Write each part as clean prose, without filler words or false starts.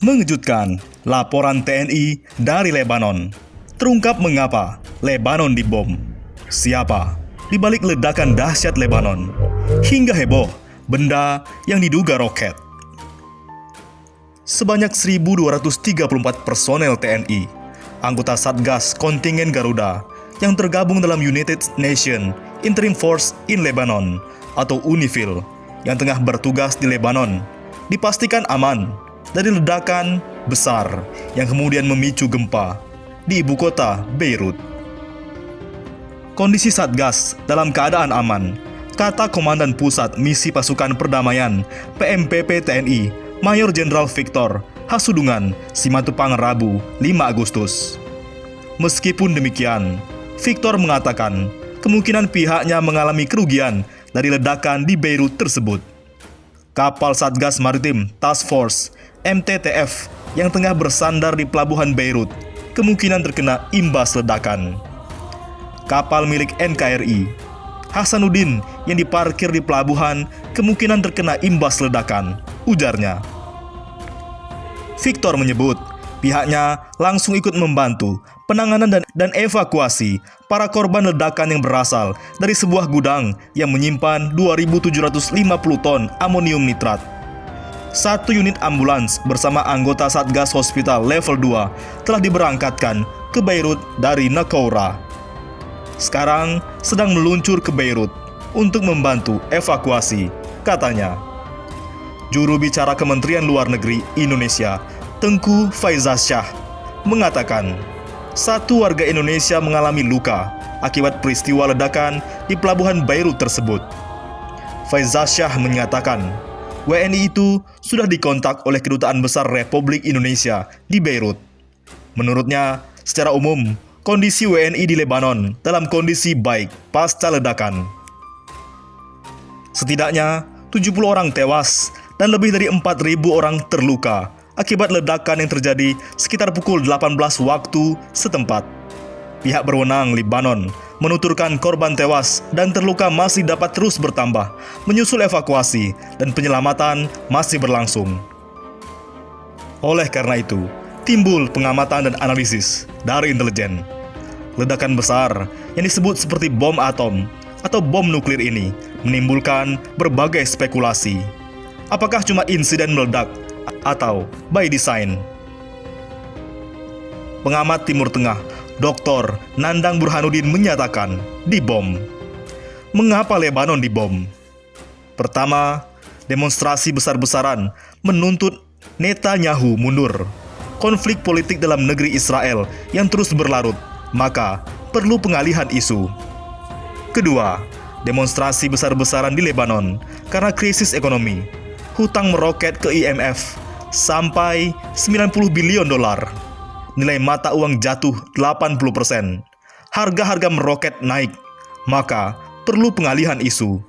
Mengejutkan, laporan TNI dari Lebanon. Terungkap mengapa Lebanon dibom. Siapa di balik ledakan dahsyat Lebanon? Hingga heboh, benda yang diduga roket. Sebanyak 1.234 personel TNI, anggota Satgas Kontingen Garuda, yang tergabung dalam United Nations Interim Force in Lebanon atau UNIFIL yang tengah bertugas di Lebanon, dipastikan aman dari ledakan besar yang kemudian memicu gempa di ibu kota Beirut. Kondisi Satgas dalam keadaan aman, kata Komandan Pusat Misi Pasukan Perdamaian PMPP TNI Mayor Jenderal Victor Hasudungan Simatupang Rabu 5 Agustus. Meskipun demikian, Victor mengatakan kemungkinan pihaknya mengalami kerugian dari ledakan di Beirut tersebut. Kapal Satgas Maritim Task Force MTTF yang tengah bersandar di pelabuhan Beirut kemungkinan terkena imbas ledakan. Kapal milik NKRI Hasanuddin yang diparkir di pelabuhan kemungkinan terkena imbas ledakan, ujarnya. Victor menyebut pihaknya langsung ikut membantu penanganan dan evakuasi para korban ledakan yang berasal dari sebuah gudang yang menyimpan 2.750 ton amonium nitrat. Satu unit ambulans bersama anggota Satgas Hospital Level 2 telah diberangkatkan ke Beirut dari Naqoura. Sekarang sedang meluncur ke Beirut untuk membantu evakuasi, katanya. Juru bicara Kementerian Luar Negeri Indonesia, Tengku Faizasyah, mengatakan satu warga Indonesia mengalami luka akibat peristiwa ledakan di pelabuhan Beirut tersebut. Faizasyah menyatakan WNI itu sudah dikontak oleh Kedutaan Besar Republik Indonesia di Beirut. Menurutnya, secara umum, kondisi WNI di Lebanon dalam kondisi baik pasca ledakan. Setidaknya 70 orang tewas dan lebih dari 4.000 orang terluka akibat ledakan yang terjadi sekitar pukul 18 waktu setempat. Pihak berwenang Lebanon menuturkan korban tewas dan terluka masih dapat terus bertambah, menyusul evakuasi dan penyelamatan masih berlangsung. Oleh karena itu, timbul pengamatan dan analisis dari intelijen. Ledakan besar yang disebut seperti bom atom atau bom nuklir ini menimbulkan berbagai spekulasi. Apakah cuma insiden meledak atau by design? Pengamat Timur Tengah Dr. Nandang Burhanuddin menyatakan dibom. Mengapa Lebanon dibom? Pertama, demonstrasi besar-besaran menuntut Netanyahu mundur. Konflik politik dalam negeri Israel yang terus berlarut, maka perlu pengalihan isu. Kedua, demonstrasi besar-besaran di Lebanon karena krisis ekonomi. Hutang meroket ke IMF sampai 90 billion dolar. Nilai mata uang jatuh 80%. Harga-harga meroket naik, maka perlu pengalihan isu.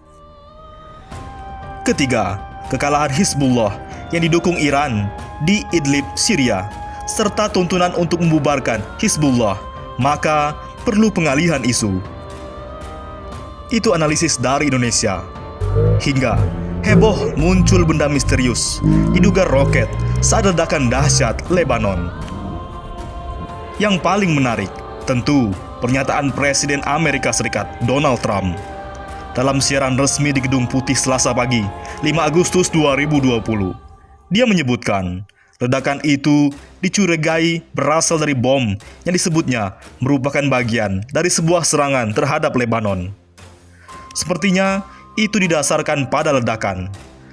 Ketiga, kekalahan Hizbullah yang didukung Iran di Idlib, Syria, serta tuntunan untuk membubarkan Hizbullah, maka perlu pengalihan isu. Itu analisis dari Indonesia. Hingga heboh muncul benda misterius, diduga roket saat ledakan dahsyat Lebanon. Yang paling menarik, tentu pernyataan Presiden Amerika Serikat Donald Trump. Dalam siaran resmi di Gedung Putih Selasa pagi, 5 Agustus 2020, dia menyebutkan ledakan itu dicurigai berasal dari bom yang disebutnya merupakan bagian dari sebuah serangan terhadap Lebanon. Sepertinya itu didasarkan pada ledakan.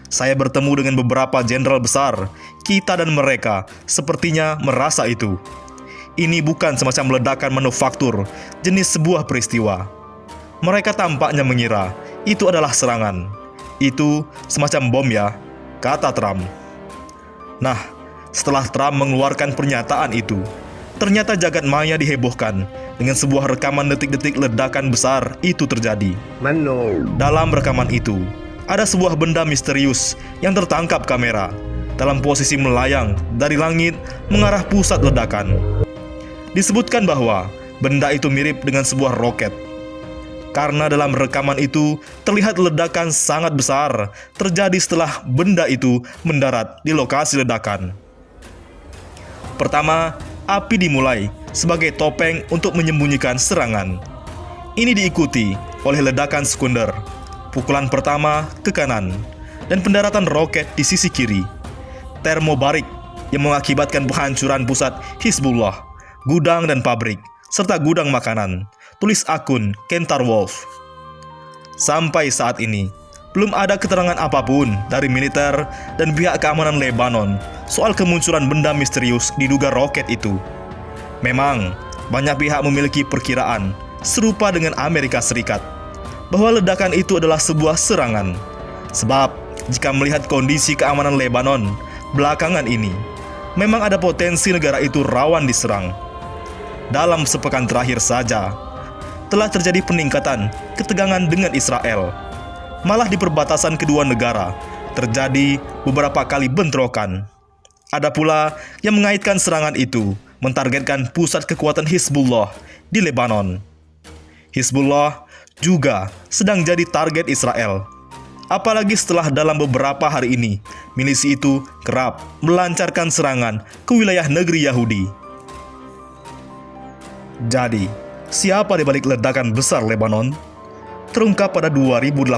Saya bertemu dengan beberapa jenderal besar, kita dan mereka sepertinya merasa itu. Ini bukan semacam ledakan manufaktur, jenis sebuah peristiwa. Mereka tampaknya mengira itu adalah serangan. Itu semacam bom ya, kata Trump. Nah, setelah Trump mengeluarkan pernyataan itu, ternyata jagat maya dihebohkan dengan sebuah rekaman detik-detik ledakan besar itu terjadi. Dalam rekaman itu, ada sebuah benda misterius yang tertangkap kamera dalam posisi melayang dari langit mengarah pusat ledakan. Disebutkan bahwa benda itu mirip dengan sebuah roket. Karena dalam rekaman itu terlihat ledakan sangat besar terjadi setelah benda itu mendarat di lokasi ledakan. Pertama, api dimulai sebagai topeng untuk menyembunyikan serangan. Ini diikuti oleh ledakan sekunder, pukulan pertama ke kanan, dan pendaratan roket di sisi kiri. Termobarik yang mengakibatkan penghancuran pusat Hizbullah, gudang dan pabrik, serta gudang makanan, tulis akun Kentar Wolf. Sampai saat ini, belum ada keterangan apapun dari militer dan pihak keamanan Lebanon soal kemunculan benda misterius diduga roket itu. Memang, banyak pihak memiliki perkiraan serupa dengan Amerika Serikat, bahwa ledakan itu adalah sebuah serangan. Sebab, jika melihat kondisi keamanan Lebanon belakangan ini, memang ada potensi negara itu rawan diserang. Dalam sepekan terakhir saja, telah terjadi peningkatan ketegangan dengan Israel. Malah di perbatasan kedua negara, terjadi beberapa kali bentrokan. Ada pula yang mengaitkan serangan itu mentargetkan pusat kekuatan Hizbullah di Lebanon. Hizbullah juga sedang jadi target Israel. Apalagi setelah dalam beberapa hari ini, milisi itu kerap melancarkan serangan ke wilayah negeri Yahudi. Jadi, siapa di balik ledakan besar Lebanon? Terungkap pada 2018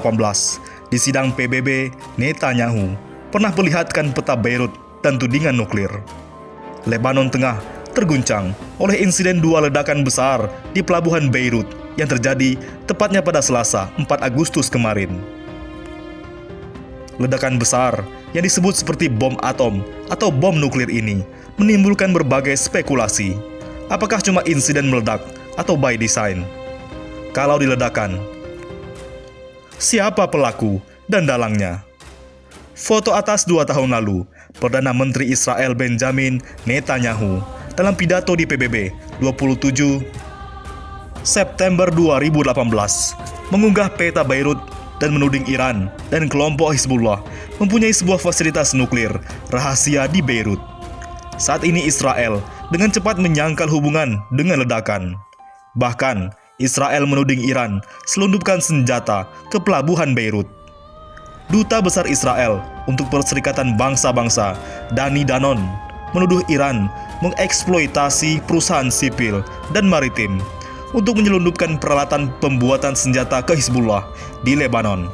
di sidang PBB, Netanyahu pernah perlihatkan peta Beirut dan tudingan nuklir. Lebanon Tengah terguncang oleh insiden 2 ledakan besar di pelabuhan Beirut yang terjadi tepatnya pada Selasa 4 Agustus kemarin. Ledakan besar yang disebut seperti bom atom atau bom nuklir ini menimbulkan berbagai spekulasi. Apakah cuma insiden meledak atau by design? Kalau diledakan, siapa pelaku dan dalangnya? Foto atas 2 tahun lalu, Perdana Menteri Israel Benjamin Netanyahu dalam pidato di PBB 27 September 2018 mengunggah peta Beirut dan menuding Iran dan kelompok Hizbullah mempunyai sebuah fasilitas nuklir rahasia di Beirut. Saat ini Israel dengan cepat menyangkal hubungan dengan ledakan. Bahkan, Israel menuding Iran selundupkan senjata ke pelabuhan Beirut. Duta Besar Israel untuk Perserikatan Bangsa-Bangsa, Dani Danon, menuduh Iran mengeksploitasi perusahaan sipil dan maritim untuk menyelundupkan peralatan pembuatan senjata ke Hizbullah di Lebanon.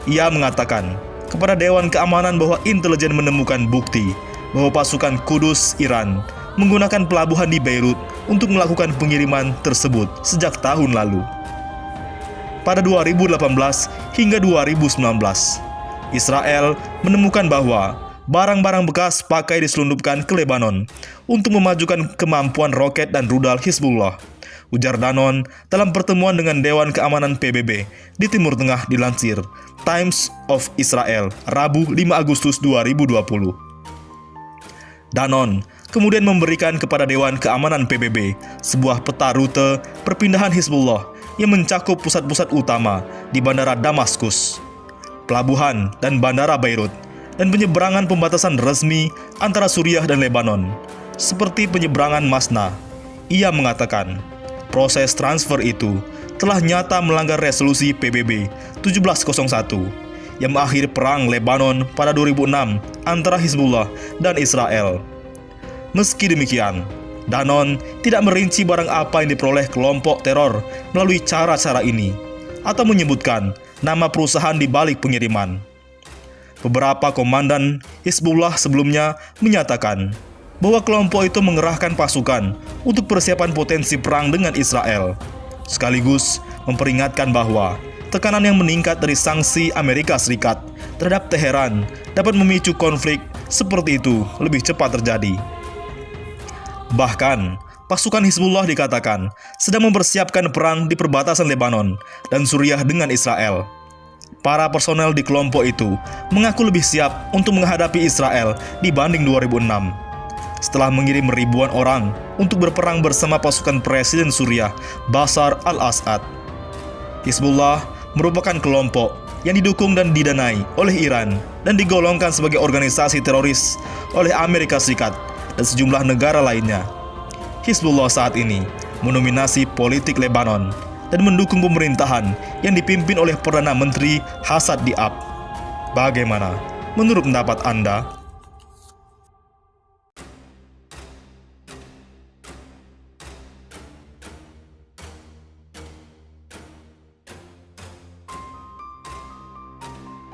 Ia mengatakan kepada Dewan Keamanan bahwa intelijen menemukan bukti bahwa pasukan Kudus Iran menggunakan pelabuhan di Beirut untuk melakukan pengiriman tersebut sejak tahun lalu. Pada 2018 hingga 2019, Israel menemukan bahwa barang-barang bekas pakai diselundupkan ke Lebanon untuk memajukan kemampuan roket dan rudal Hizbullah, ujar Danon dalam pertemuan dengan Dewan Keamanan PBB di Timur Tengah dilansir Times of Israel, Rabu 5 Agustus 2020. Danon kemudian memberikan kepada Dewan Keamanan PBB sebuah peta rute perpindahan Hizbullah yang mencakup pusat-pusat utama di Bandara Damaskus, pelabuhan dan Bandara Beirut, dan penyeberangan pembatasan resmi antara Suriah dan Lebanon, seperti penyeberangan Masna. Ia mengatakan, proses transfer itu telah nyata melanggar resolusi PBB 1701 yang mengakhiri perang Lebanon pada 2006 antara Hizbullah dan Israel. Meski demikian, Danon tidak merinci barang apa yang diperoleh kelompok teror melalui cara-cara ini, atau menyebutkan nama perusahaan di balik pengiriman. Beberapa komandan Hizbullah sebelumnya menyatakan bahwa kelompok itu mengerahkan pasukan untuk persiapan potensi perang dengan Israel, sekaligus memperingatkan bahwa tekanan yang meningkat dari sanksi Amerika Serikat terhadap Teheran dapat memicu konflik seperti itu lebih cepat terjadi. Bahkan, pasukan Hizbullah dikatakan sedang mempersiapkan perang di perbatasan Lebanon dan Suriah dengan Israel. Para personel di kelompok itu mengaku lebih siap untuk menghadapi Israel dibanding 2006. Setelah mengirim ribuan orang untuk berperang bersama pasukan Presiden Suriah Bashar al-Assad. Hizbullah merupakan kelompok yang didukung dan didanai oleh Iran dan digolongkan sebagai organisasi teroris oleh Amerika Serikat dan sejumlah negara lainnya. Hizbullah saat ini mendominasi politik Lebanon dan mendukung pemerintahan yang dipimpin oleh Perdana Menteri Hasan Diab. Bagaimana menurut pendapat Anda?